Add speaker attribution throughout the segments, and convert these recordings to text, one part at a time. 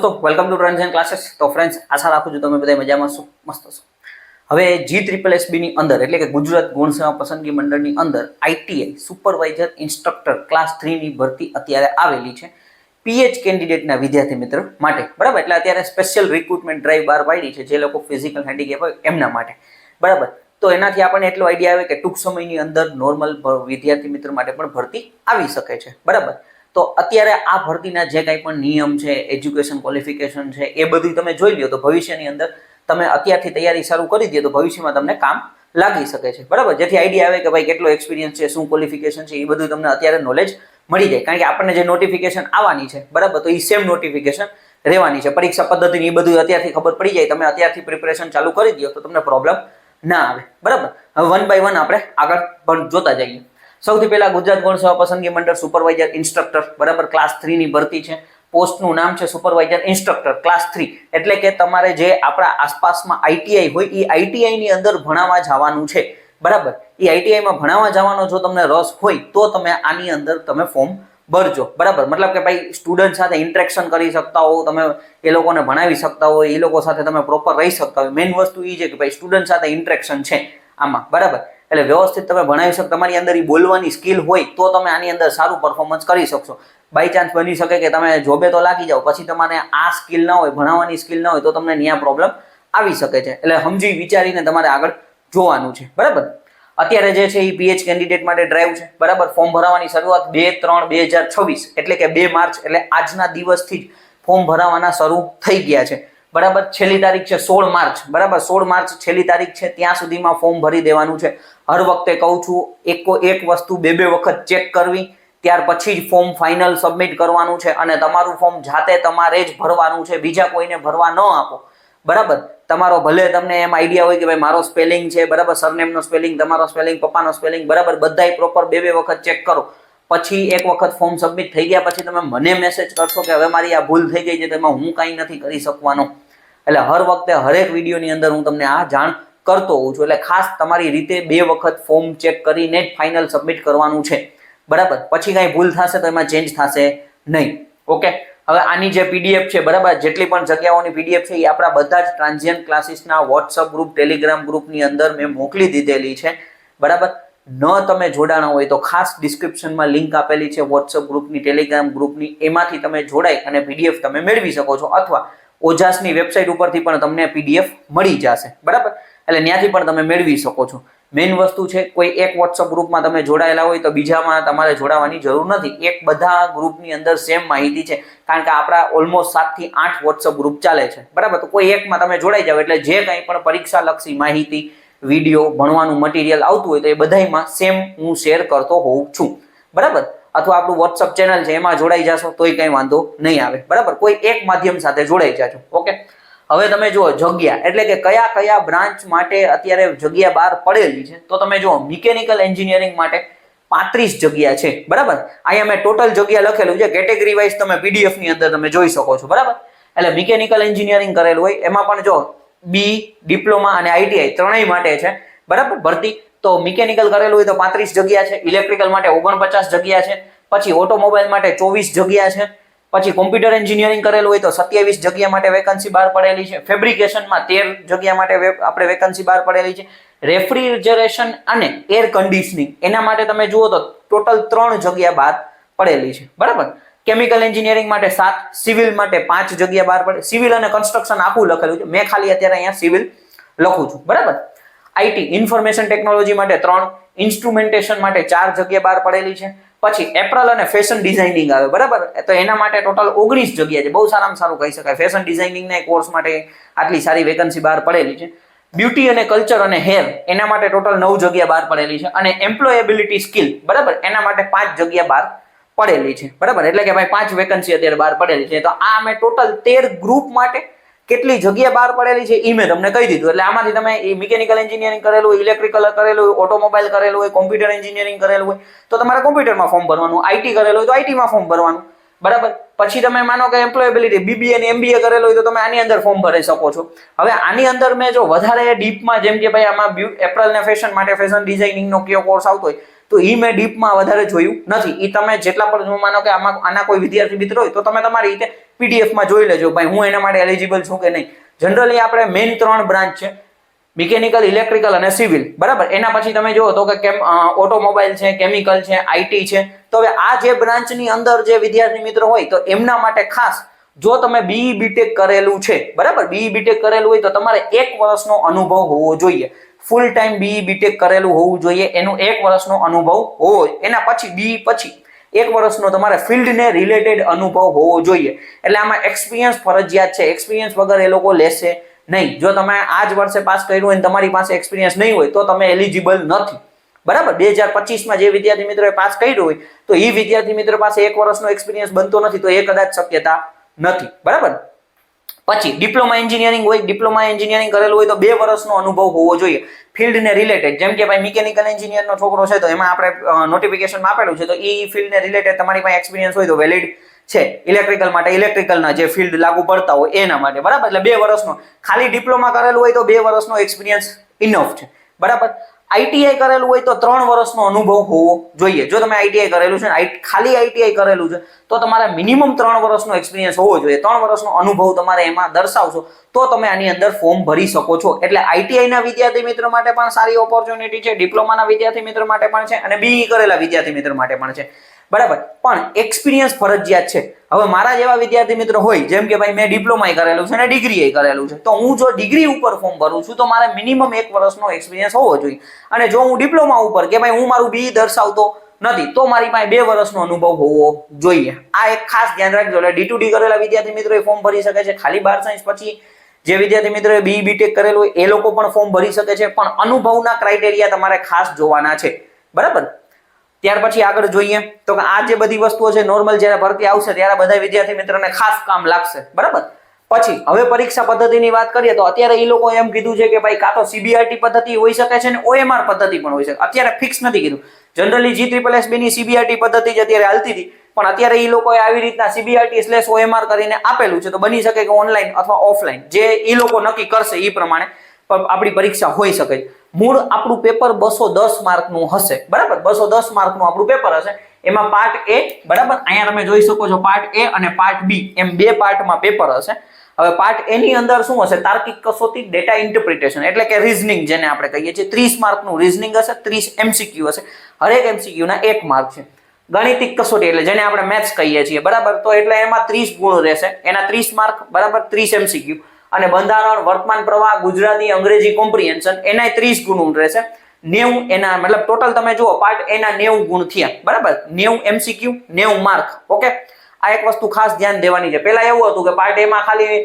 Speaker 1: દોસ્તો welcome to trends and ક્લાसेस। તો friends આશા રાખું છું તમે બધા મજામાં છો, મસ્ત છો। હવે GSSB ની અંદર એટલે કે ગુજરાત ગૌણ સેવા પસંદગી મંડળની અંદર ITI સુપરવાઇઝર ઇન્સ્ટ્રક્ટર ક્લાસ 3 ની ભરતી અત્યારે આવેલી છે PH કેન્ડિડેટના વિદ્યાર્થી મિત્રો માટે, બરાબર। એટલે અત્યારે સ્પેશિયલ રિક્રુટમેન્ટ ડ્રાઈવ બહાર પાડી છે જે લોકો ફિઝિકલ હેન્ડીકેપ હોય એમના માટે, બરાબર। તો એનાથી આપણને એટલો આઈડિયા આવે કે ટૂંક સમયની અંદર નોર્મલ વિદ્યાર્થી મિત્રો માટે પણ ભરતી આવી શકે છે, બરાબર। તો અત્યારે આ ભરતીના જે કંઈ પણ નિયમ છે, એજ્યુકેશન ક્વોલિફિકેશન છે, એ બધું તમે જોઈ લો તો ભવિષ્યની અંદર તમે અત્યારથી તૈયારી શરૂ કરી દો તો ભવિષ્યમાં તમને કામ લાગી શકે છે, બરાબર। જેથી આઈડિયા આવે કે ભાઈ કેટલો એક્સપિરિયન્સ છે, શું ક્વોલિફિકેશન છે, એ બધું તમને અત્યારે નોલેજ મળી જાય। કારણ કે આપણને જે નોટિફિકેશન આવવાની છે, બરાબર, તો એ સેમ નોટિફિકેશન રહેવાની છે, પરીક્ષા પદ્ધતિની એ બધું અત્યારથી ખબર પડી જાય, તમે અત્યારથી પ્રિપેરેશન ચાલુ કરી દો તો તમને પ્રોબ્લેમ ના આવે, બરાબર। હવે વન બાય વન આપણે આગળ પણ જોતા જઈએ। સૌથી પહેલા ગુજરાત ગૌણ સેવા પસંદગી મંડળ સુપરવાઇઝર ઇન્સ્ટ્રક્ટર, બરાબર, ક્લાસ 3 ની ભરતી છે। પોસ્ટનું નામ છે સુપરવાઇઝર ઇન્સ્ટ્રક્ટર ક્લાસ 3, એટલે કે તમારે જે આપણા આસપાસમાં ITI હોય એ ITI ની અંદર ભણાવવા જવાનું છે, બરાબર। એ ITI માં ભણાવવા જવાનો જો તમને રસ હોય તો તમે આની અંદર તમે ફોર્મ ભરજો, બરાબર। મતલબ કે ભાઈ સ્ટુડન્ટ સાથે ઇન્ટરેક્શન કરી શકતા હો, તમે એ લોકોને ભણાવી શકતા હોય, એ લોકો સાથે તમે પ્રોપર રહી શકતા હોય। મેઇન વસ્તુ એ છે કે ભાઈ સ્ટુડન્ટ સાથે ઇન્ટરેક્શન છે આમાં, બરાબર। એટલે વ્યવસ્થિત તમે ભણાવી શકો, તમારી અંદર એ બોલવાની સ્કિલ હોય તો તમે આની અંદર સારું પરફોર્મન્સ કરી શકશો। બાય ચાન્સ બની શકે કે તમે જોબે તો લાગી જાઓ, પછી તમારે આ સ્કિલ ના હોય, ભણાવવાની સ્કિલ ના હોય તો તમને ત્યાં પ્રોબ્લેમ આવી શકે છે। એટલે સમજી વિચારીને તમારે આગળ જોવાનું છે, બરાબર। અત્યારે જે છે એ PH કેન્ડિડેટ માટે ડ્રાઈવ છે, બરાબર। ફોર્મ ભરવાની શરૂઆત 2-3-2026 એટલે કે 2 માર્ચ એટલે આજના દિવસથી જ ફોર્મ ભરવાના શરૂ થઈ ગયા છે, બરાબર। છેલ્લી તારીખ છે 16 માર્ચ, બરાબર। 16 માર્ચ છેલ્લી તારીખ છે, ત્યાં સુધીમાં ફોર્મ ભરી દેવાનું છે। હર વખતે કહું છું એક વસ્તુ બે વખત ચેક કરવી, ત્યાર પછી જ ફોર્મ ફાઇનલ સબમિટ કરવાનું છે અને તમારું ફોર્મ જાતે તમારે જ ભરવાનું છે, બીજા કોઈને ભરવા ન આપો, બરાબર। તમારો ભલે તમને એમ આઈડિયા હોય કે ભાઈ મારો સ્પેલિંગ છે, બરાબર, સરનેમનો સ્પેલિંગ, તમારો સ્પેલિંગ, પપ્પાનો સ્પેલિંગ, બરાબર, બધાય પ્રોપર બે વખત ચેક કરો, પછી એક વખત ફોર્મ સબમિટ થઈ ગયા પછી તમે મને મેસેજ કરશો કે હવે મારી આ ભૂલ થઈ ગઈ છે, તેમાં હું કાંઈ નથી કરી શકવાનો। એટલે હર વખતે હરેક વિડીયોની અંદર હું તમને આ જાણ કરતો હોઉં છું, એટલે ખાસ તમારી રીતે 2 વખત ફોર્મ ચેક કરીને જ ફાઇનલ સબમિટ કરવાનું છે, બરાબર। પછી કાંઈ ભૂલ થશે તો એમાં ચેન્જ થશે નહીં, ઓકે। હવે આની જે PDF છે, બરાબર, જેટલી પણ જગ્યાઓની PDF છે એ આપણા બધા જ ટ્રાન્ઝિયન્ટ ક્લાસીસના WhatsApp ગ્રુપ, ટેલિગ્રામ ગ્રુપની અંદર મેં મોકલી દીધેલી છે, બરાબર। ન તમે જોડાણા હોય તો ખાસ ડિસ્ક્રિપ્શનમાં લિંક આપેલી છે WhatsApp ગ્રુપની, ટેલિગ્રામ ગ્રુપની, એમાંથી તમે જોડાઈ અને PDF તમે મેળવી શકો છો, અથવા ઓજાસની વેબસાઇટ ઉપરથી પણ તમને PDF મળી જશે, બરાબર। એટલે ત્યાંથી પણ તમે મેળવી શકો છો। મેઇન વસ્તુ છે કોઈ એક WhatsApp ગ્રુપમાં તમે જોડાયેલા હોય તો બીજામાં તમારે જોડાવાની જરૂર નથી, એક બધા ગ્રુપની અંદર સેમ માહિતી છે, કારણ કે આપણા ઓલમોસ્ટ 7 થી 8 WhatsApp ગ્રુપ ચાલે છે, બરાબર। તો કોઈ એકમાં તમે જોડાઈ જાવ એટલે જે કંઈ પણ પરીક્ષા લક્ષી માહિતી, વિડીયો, ભણવાનું મટીરિયલ આવતું હોય તો એ બધામાં સેમ હું શેર કરતો હોઉં છું, બરાબર। અથવા આપણું WhatsApp ચેનલ છે એમાં જોડાઈ જશો તોય કંઈ વાંધો નહીં આવે, બરાબર। કોઈ એક માધ્યમ સાથે જોડાઈ જાજો, ઓકે। હવે તમે જુઓ જગ્યા એટલે કે કયા કયા બ્રાન્ચ માટે અત્યારે જગ્યા બહાર પડેલી છે, તો તમે જુઓ મિકેનિકલ એન્જિનિયરિંગ માટે 35 જગ્યા છે, બરાબર। અહીંયા મેં ટોટલ જગ્યા લખેલું છે, કેટેગરી વાઇઝ તમે PDF ની અંદર તમે જોઈ શકો છો, બરાબર। એટલે મિકેનિકલ એન્જિનિયરિંગ કરેલું હોય એમાં પણ જો B, ડિપ્લોમા અને ITI ત્રણેય માટે છે, બરાબર, ભરતી। તો મિકેનિકલ કરેલું હોય તો 35 જગ્યા છે, ઇલેક્ટ્રિકલ માટે 49 જગ્યા છે, પછી ઓટોમોબાઈલ માટે 24 જગ્યા છે, પછી કોમ્પ્યુટર એન્જિનિયરિંગ કરેલું હોય તો 27 જગ્યા માટે વેકન્સી બહાર પડેલી છે, ફેબ્રિકેશનમાં 13 જગ્યા માટે આપણે વેકન્સી બહાર પડેલી છે, રેફ્રિજરેશન અને એર કન્ડિશનિંગ એના માટે તમે જુઓ તો ટોટલ 3 જગ્યા બહાર પડેલી છે, બરાબર। કેમિકલ એન્જિનિયરિંગ માટે 7, સિવિલ માટે 5 જગ્યા બહાર પડે, સિવિલ અને કન્સ્ટ્રક્શન આખું લખેલું છે, મેં ખાલી અત્યારે અહીંયા સિવિલ લખું છું, બરાબર। IT ઇન્ફોર્મેશન ટેકનોલોજી માટે 3, ઇન્સ્ટ્રુમેન્ટેશન માટે 4 જગ્યા બહાર પડેલી છે, પછી એપ્રલ અને ફેશન ડિઝાઇનિંગ આવે, બરાબર, તો એના માટે ટોટલ 19 જગ્યા છે, બહુ સારામાં સારું કહી શકાય। ફેશન ડિઝાઇનિંગના કોર્સ માટે આટલી સારી વેકન્સી બહાર પડેલી છે। બ્યુટી અને કલ્ચર અને હેર એના માટે ટોટલ 9 જગ્યા બહાર પડેલી છે, અને એમ્પ્લોયેબિલિટી સ્કિલ, બરાબર, એના માટે 5 જગ્યા બહાર પડેલી છે, બરાબર। એટલે કે ભાઈ 5 વેકન્સી અત્યારે બહાર પડેલી છે, તો આ મેં ટોટલ 13 ગ્રુપ માટે કેટલી જગ્યા બહાર પડેલી છે એ મેં તમને કહી દીધું। એટલે આમાંથી તમે મિકેનિકલ એન્જિનિયરિંગ કરેલું હોય, ઇલેક્ટ્રિકલ કરેલું હોય, ઓટોમોબાઈલ કરેલું હોય, કોમ્પ્યુટર એન્જિનિયરિંગ કરેલું હોય તો તમારે કોમ્પ્યુટરમાં ફોર્મ ભરવાનું, IT કરેલું હોય તો IT માં ફોર્મ ભરવાનું, બરાબર. પછી તમે માનો કે એમ્પ્લોયેબિલિટી બીબીએ અને એમબીએ કરેલું હોય તો તમે આની અંદર ફોર્મ ભરી શકો છો. હવે આની અંદર મેં જો વધારે ડીપમાં, જેમ કે ભાઈ આમાં એપ્રલ ને ફેશન માટે ફેશન ડિઝાઇનિંગ નો કયો કોર્સ આવતો હોય તો ઈ મેં ડીપમાં વધારે જોયું નથી. ઈ તમે જેટલા પણ માનો કે આના કોઈ વિદ્યાર્થી મિત્ર હોય તો તમે તમારી રીતે પીડીએફમાં જોઈ લેજો ભાઈ હું એના માટે એલિજિબલ છું કે નહીં. જનરલી આપણે મેઇન 3 બ્રાન્ચ છે, મિકેનિકલ, ઇલેક્ટ્રિકલ અને સિવિલ, બરાબર. એના પછી તમે જુઓ તો કે ઓટોમોબાઈલ છે, કેમિકલ છે, આઈટી છે. તો હવે આ જે બ્રાન્ચની અંદર જે વિદ્યાર્થી મિત્રો હોય તો એમના માટે ખાસ જો તમે બીઈ બીટેક કરેલું છે, બરાબર, બીઈ બીટેક કરેલું હોય તો તમારે 1 વર્ષનો અનુભવ હોવો જોઈએ. ફૂલ ટાઈમ બીઈ બીટેક કરેલું હોવું જોઈએ, એનું 1 વર્ષનો અનુભવ હોવો. એના પછી બીઈ પછી 1 વર્ષનો તમારે ફિલ્ડને રિલેટેડ અનુભવ હોવો જોઈએ. એટલે આમાં એક્સપિરિયન્સ ફરજિયાત છે. એક્સપિરિયન્સ વગર એ લોકો લેશે નહીં. જો તમે આ જ વર્ષે પાસ કર્યું હોય તમારી પાસે એક્સપિરિયન્સ નહીં હોય તો તમે એલિજિબલ નથી, બરાબર. 2025માં જે વિદ્યાર્થી મિત્રોએ પાસ કર્યું હોય તો એ વિદ્યાર્થી મિત્ર પાસે 1 વર્ષનો એક્સપિરિયન્સ બનતો નથી, તો એ કદાચ શક્યતા નથી, બરાબર. પછી ડિપ્લોમા એન્જિનિયરિંગ હોય, ડિપ્લોમા એન્જિનિયરિંગ કરેલું હોય તો 2 વર્ષનો અનુભવ હોવો જોઈએ ફિલ્ડને રિલેટેડ. જેમ કે ભાઈ મિકેનિકલ એન્જિનિયરનો છોકરો છે તો એમાં આપણે નોટિફિકેશનમાં આપેલું છે તો એ ફિલ્ડને રિલેટેડ તમારી પાસે એક્સપિરિયન્સ હોય તો વેલિડ છે. ઇલેક્ટ્રિકલ માટે ઇલેક્ટ્રિકલના જે ફિલ્ડ લાગુ પડતા હોય એના માટે, બરાબર. એટલે 2 વર્ષનો, ખાલી ડિપ્લોમા કરેલું હોય તો 2 વર્ષનો એક્સપિરિયન્સ ઇનફ છે, બરાબર. આઈટીઆઈ કરેલું હોય તો 3 વર્ષનો અનુભવ હોવો જોઈએ. જો તમે આઈટીઆઈ કરેલું છે ને ખાલી આઈટીઆઈ કરેલું છે તો તમારે મિનિમમ 3 વર્ષનો એક્સપિરિયન્સ હોવો જોઈએ. 3 વર્ષનો અનુભવ તમારે એમાં દર્શાવશો તો તમે આની અંદર ફોર્મ ભરી શકો છો. એટલે આઈટીઆઈ ના વિદ્યાર્થી મિત્રો માટે પણ સારી ઓપોર્ચ્યુનિટી છે, ડિપ્લોમાના વિદ્યાર્થી મિત્રો માટે પણ છે અને બીઈ કરેલા વિદ્યાર્થી મિત્રો માટે પણ છે, બરાબર. પણ એક્સપિરિયન્સ ફરજિયાત છે. હવે મારા જેવા વિદ્યાર્થી મિત્રો હોય જેમ કે ભાઈ મેં ડિપ્લોમા કરેલું છે અને ડિગ્રી કરેલું છે તો હું જો ડિગ્રી ઉપર ફોર્મ ભરું છું તો મારે મિનિમમ 1 વર્ષનો એક્સપિરિયન્સ હોવો જોઈએ. અને જો હું ડિપ્લોમા ઉપર કે ભાઈ હું મારું બીઈ દર્શાવતો નથી તો મારી પાસે 2 વર્ષનો અનુભવ હોવો જોઈએ. આ એક ખાસ ધ્યાન રાખજો. એટલે ડી2ડી કરેલા વિદ્યાર્થી મિત્રો ફોર્મ ભરી શકે છે. ખાલી 12 સાયન્સ પછી જે વિદ્યાર્થી મિત્રોએ બીઈ બીટેક કરેલું હોય એ લોકો પણ ફોર્મ ભરી શકે છે. પણ અનુભવના ક્રાઇટેરિયા તમારે ખાસ જોવાના છે, બરાબર. ત્યાર પછી આગળ જોઈએ તો આ જે બધી વસ્તુઓ છે નોર્મલ જ્યારે ભરતી આવશે ત્યારે બધા વિદ્યાર્થી મિત્રોને ખાસ કામ લાગશે, બરાબર. પછી હવે પરીક્ષા પદ્ધતિની વાત કરીએ તો અત્યારે એ લોકો એમ કીધું છે કે ભાઈ કાં તો સીબીઆરટી પદ્ધતિ હોઈ શકે છે ને ઓએમઆર પદ્ધતિ પણ હોઈ શકે. અત્યારે ફિક્સ નથી કીધું. જનરલી GSSB ની સીબીઆરટી પદ્ધતિ જ અત્યારે હાલતી હતી પણ અત્યારે એ લોકોએ આવી રીતના CBRT/OMR કરીને આપેલું છે. તો બની શકે કે ઓનલાઈન અથવા ઓફલાઈન જે એ લોકો નક્કી કરશે એ પ્રમાણે આપણી પરીક્ષા હોઈ શકે. મૂળ આપણું પેપર 210 માર્કનું હશે, બરાબર. 210 માર્કનું આપણું પેપર હશે. એમાં પાર્ટ એ, બરાબર, અહીંયા તમે જોઈ શકો છો પાર્ટ એ અને પાર્ટ બી એમ 2 પાર્ટમાં પેપર હશે. હવે પાર્ટ એ ની અંદર શું હશે? તાર્કિક કસોટી, ડેટા ઇન્ટરપ્રિટેશન એટલે કે રીઝનિંગ જેને આપણે કહીએ છીએ. 30 માર્કનું રીઝનિંગ હશે, 30 MCQ હશે. હરેક MCQ ના 1 માર્ક છે. ગણિતિક કસોટી એટલે જેને આપણે મેથ્સ કહીએ છીએ, બરાબર. તો એટલે એમાં 30 ગુણ રહેશે. એના 30 માર્ક, બરાબર, 30 MCQ. અને બંધારણ, વર્તમાન પ્રવાહ, ગુજરાતી, અંગ્રેજી કોમ્પ્રિહેન્શન એના 30 ગુણ રહેશે. 90 એના મતલબ ટોટલ તમે જુઓ પાર્ટ એ ના 90 ગુણ થયા, બરાબર. 90 MCQ, 90 માર્ક. ઓકે, આ એક વસ્તુ ખાસ ધ્યાન દેવાની છે. પહેલા એવું હતું કે પાર્ટ એ માં ખાલી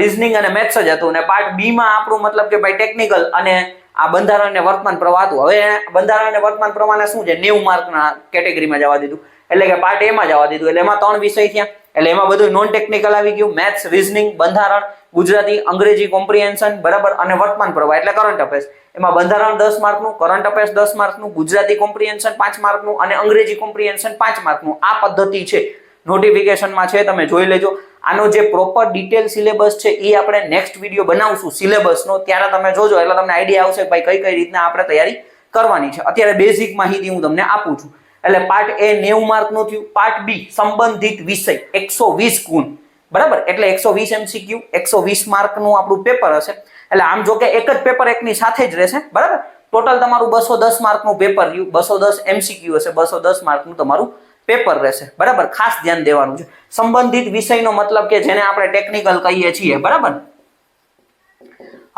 Speaker 1: રીઝનિંગ અને મેથ્સ જ હતું અને પાર્ટ બી માં આપણું મતલબ કે ભાઈ ટેકનિકલ અને આ બંધારણ અને વર્તમાન પ્રવાહ હતું. હવે બંધારણ અને વર્તમાન પ્રવાહને શું છે 90 માર્કના કેટેગરીમાં જવા દીધું, એટલે કે પાર્ટ એ માં જવા દીધું. એટલે એમાં 3 વિષય થયા. એટલે એમાં બધું નોન ટેકનિકલ આવી ગયું. મેથ્સ, રીઝનિંગ, બંધારણ, ગુજરાતી, અંગ્રેજી કોમ્પ્રિહેન્શન, બરાબર, અને વર્તમાન પ્રવાહ એટલે કરંટ અફેર્સ. એમાં બંધારણ 10 માર્કનું, કરંટ અફેર્સ 10 માર્કનું, ગુજરાતી કોમ્પ્રિહેન્શન 5 માર્કનું અને અંગ્રેજી કોમ્પ્રિહેન્શન 5 માર્કનું. આ પદ્ધતિ છે, નોટિફિકેશનમાં છે, તમે જોઈ લેજો. આનો જે પ્રોપર ડિટેલ સિલેબસ છે એ આપણે નેક્સ્ટ વિડીયો બનાવશું સિલેબસનો, ત્યારે તમે જોજો એટલે તમને આઈડિયા આવશે કે ભાઈ કઈ કઈ રીતના આપણે તૈયારી કરવાની છે. અત્યારે બેઝિક માહિતી હું તમને આપું છું. એટલે પાર્ટ એ 90 માર્કનું થયું. પાર્ટ બી સંબંધિત વિષય 120 ગુણ, બરાબર, એટલે 120 MCQ, 120 માર્કનું આપણું પેપર હશે. એટલે આમ જો કે એક જ પેપર એકની સાથે જ રહેશે, બરાબર. ટોટલ તમારું 210 માર્કનું પેપર રહ્યું. 210 MCQ હશે, 210 માર્કનું તમારું પેપર રહેશે, બરાબર. ખાસ ધ્યાન દેવાનું છે. સંબંધિત વિષયનો મતલબ કે જેને આપણે ટેકનિકલ કહીએ છીએ, બરાબર.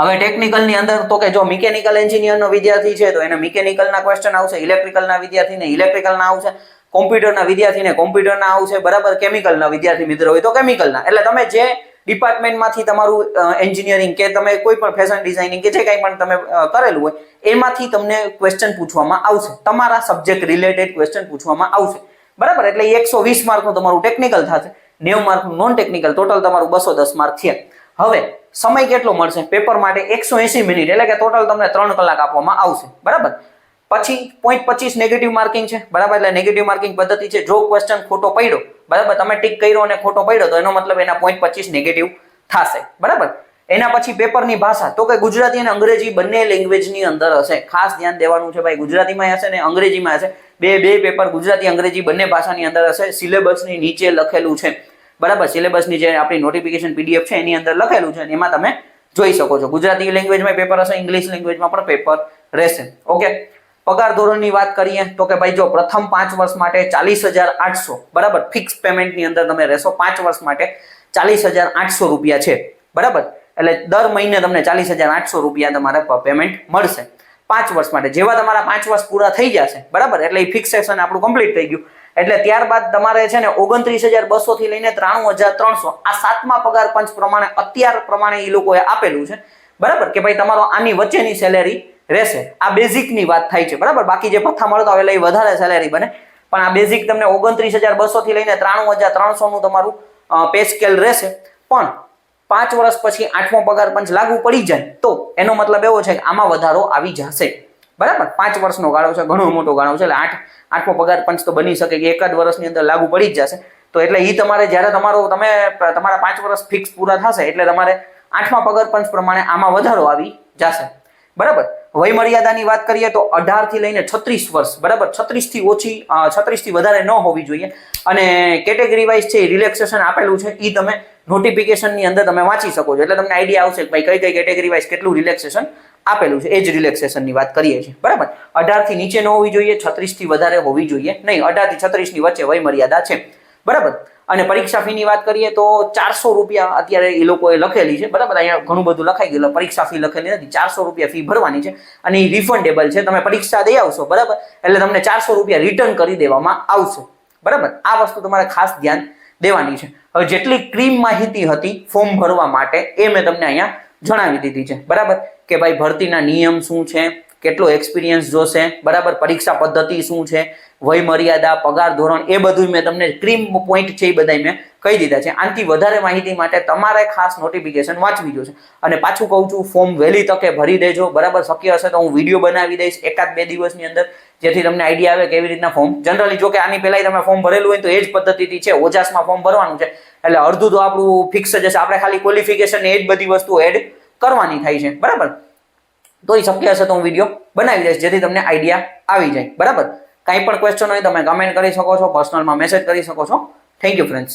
Speaker 1: હવે ટેકનિકલ ની અંદર તો કે જો મિકેનિકલ એન્જિનિયરનો વિદ્યાર્થી છે તો એને મિકેનિકલના ક્વેશ્ચન આવશે, ઇલેક્ટ્રિકલના વિદ્યાર્થીને ઇલેક્ટ્રિકલના આવશે, કોમ્પ્યુટરના વિદ્યાર્થીને કોમ્પ્યુટરના આવશે, બરાબર. કેમિકલના વિદ્યાર્થી મિત્ર હોય તો કેમિકલના. એટલે તમે જે ડિપાર્ટમેન્ટમાંથી તમારું એન્જિનિયરિંગ કે તમે કોઈ પણ ફેશન ડિઝાઇનિંગ કે જે કંઈ પણ તમે કરેલું હોય એમાંથી તમને ક્વેશ્ચન પૂછવામાં આવશે. તમારા સબ્જેક્ટ રિલેટેડ ક્વેશ્ચન પૂછવામાં આવશે, બરાબર. એટલે 120 માર્કનું તમારું ટેકનિકલ થશે, 90 માર્કનું નોન ટેકનિકલ. ટોટલ તમારું 210 માર્ક છે. હવે સમય કેટલો મળશે પેપર માટે? 180 મિનિટ એટલે કે ટોટલ તમને 3 કલાક આપવામાં આવશે, બરાબર. પછી 0.25 નેગેટિવ માર્કિંગ છે, બરાબર, એટલે નેગેટિવ માર્કિંગ પદ્ધતિ છે. જો ક્વેશ્ચન ખોટો પડ્યો, બરાબર, તમે ટીક કર્યો અને ખોટો પડ્યો તો એનો મતલબ એના 0.25 નેગેટિવ થશે, બરાબર. એના પછી પેપરની ભાષા તો કે ગુજરાતી અને અંગ્રેજી બંને લેંગ્વેજની અંદર હશે. ખાસ ધ્યાન દેવાનું છે ભાઈ, ગુજરાતીમાં હશે ને અંગ્રેજીમાં હશે. બે પેપર ગુજરાતી અંગ્રેજી બંને ભાષાની અંદર હશે. સિલેબસની નીચે લખેલું છે, બરાબર. સિલેબસની જે આપણી નોટિફિકેશન PDF છે એની અંદર લખેલું છે, એમાં તમે જોઈ શકો છો. ગુજરાતી લેંગ્વેજમાં પેપર હશે, ઇંગ્લિશ લેંગ્વેજમાં પણ પેપર રહેશે. ઓકે. પગાર ધોરણની વાત કરીએ તો કે ભાઈ જો પ્રથમ 5 વર્ષ માટે 40,800, બરાબર, ફિક્સ પેમેન્ટની અંદર તમે રહેશો. 5 વર્ષ માટે 40,800 રૂપિયા છે, બરાબર. એટલે દર મહિને તમને 40,800 રૂપિયા તમારે પેમેન્ટ મળશે 5 વર્ષ માટે. જેવા તમારા 5 વર્ષ પૂરા થઈ જશે, બરાબર, એટલે એ ફિક્સેશન આપણું કમ્પ્લીટ થઈ ગયું. એટલે ત્યારબાદ તમારે છે ને 29,200 થી લઈને 93,300 આ 7મા પગાર પંચ પ્રમાણે અત્યાર પ્રમાણે એ લોકોએ આપેલું છે, બરાબર, કે ભાઈ તમારો આની વચ્ચેની સેલેરી રહેશે. આ બેઝિકની વાત થાય છે, બરાબર. બાકી જે ભથ્થા મળતા હોય એટલે એ વધારે સેલેરી બને, પણ આ બેઝિક તમને 29,200 થી લઈને 93,300 નું તમારું પે સ્કેલ રહેશે. પણ 5 વર્ષ પછી 8મો પગાર પંચ લાગુ પડી જાય તો એનો મતલબ એવો છે કે આમાં વધારો આવી જશે, બરાબર. 5 વર્ષનો ગાળો છે, ઘણો મોટો ગાળો છે, એટલે 8મો પગાર પંચ તો બની શકે કે એકાદ વર્ષની અંદર લાગુ પડી જ જશે. તો એટલે એ તમારે જ્યારે તમારા 5 વર્ષ ફિક્સ પૂરા થશે એટલે તમારે 8મા પગાર પંચ પ્રમાણે આમાં વધારો આવી જશે, બરાબર. વય મર્યાદાની વાત કરીએ તો 18 થી લઈને 36 વર્ષ, બરાબર. 36 થી ઓછી 36 થી વધારે ન હોવી જોઈએ. અને કેટેગરી વાઇઝ છે રિલેક્સેશન આપેલું છે, એ તમે નોટિફિકેશનની અંદર તમે વાંચી શકો છો, એટલે તમને આઈડિયા આવશે કે ભાઈ કઈ કેટેગરી વાઇઝ કેટલું રિલેક્સેશન આપેલું છે. એ જ રિલેક્સેશનની વાત કરીએ છીએ, બરાબર. 18 થી નીચે ન હોવી જોઈએ, 36 થી વધારે હોવી જોઈએ નહીં. 18 થી 36 ની વચ્ચે વય મર્યાદા છે, બરાબર. અને પરીક્ષા ફીની વાત કરીએ તો 400 રૂપિયા અત્યારે એ લોકોએ લખેલી છે, બરાબર. અહીંયા ઘણું બધું લખાઈ ગયેલું, પરીક્ષા ફી લખેલી નથી. 400 રૂપિયા ફી ભરવાની છે અને એ રિફંડેબલ છે. તમે પરીક્ષા દઈ આવશો, બરાબર, એટલે તમને 400 રૂપિયા રિટર્ન કરી દેવામાં આવશે, બરાબર. આ વસ્તુ તમારે ખાસ ધ્યાન દેવાની છે. હવે જેટલી ક્રીમ માહિતી હતી ફોર્મ ભરવા માટે એ મેં તમને અહીંયા જણાવી દીધી છે, બરાબર. કે ભાઈ ભરતીના નિયમ શું છે, કેટલો એક્સપિરિયન્સ જોશે, બરાબર, પરીક્ષા પદ્ધતિ શું છે, વય મર્યાદા, પગાર ધોરણ, એ બધું મેં તમને ક્રીમ પોઈન્ટ છે એ બધા મેં કહી દીધા છે. આનાથી વધારે માહિતી માટે તમારે ખાસ નોટિફિકેશન વાંચવી જોશે. અને પાછું કહું છું, ફોર્મ વહેલી તકે ભરી દેજો, બરાબર. શક્ય હશે તો હું વિડીયો બનાવી દઈશ 1-2 દિવસની અંદર, જેથી તમને આઈડિયા આવે કેવી રીતના ફોર્મ જનરલી, જો કે આની પહેલા તમે ફોર્મ ભરેલું હોય તો એ જ પદ્ધતિથી છે, ઓજાસમાં ફોર્મ ભરવાનું છે, એટલે અડધું તો આપણું ફિક્સ જ હશે. આપણે ખાલી ક્વોલિફિકેશન એ જ બધી વસ્તુ એડ કરવાની થાય છે, બરાબર. તો એ શક્ય હશે તો હું વિડીયો બનાવી દઈશ જેથી તમને આઈડિયા આવી જાય, બરાબર. કાંઈ પણ ક્વેશ્ચન હોય તમે કમેન્ટ કરી શકો છો, પર્સનલમાં મેસેજ કરી શકો છો. Thank you friends.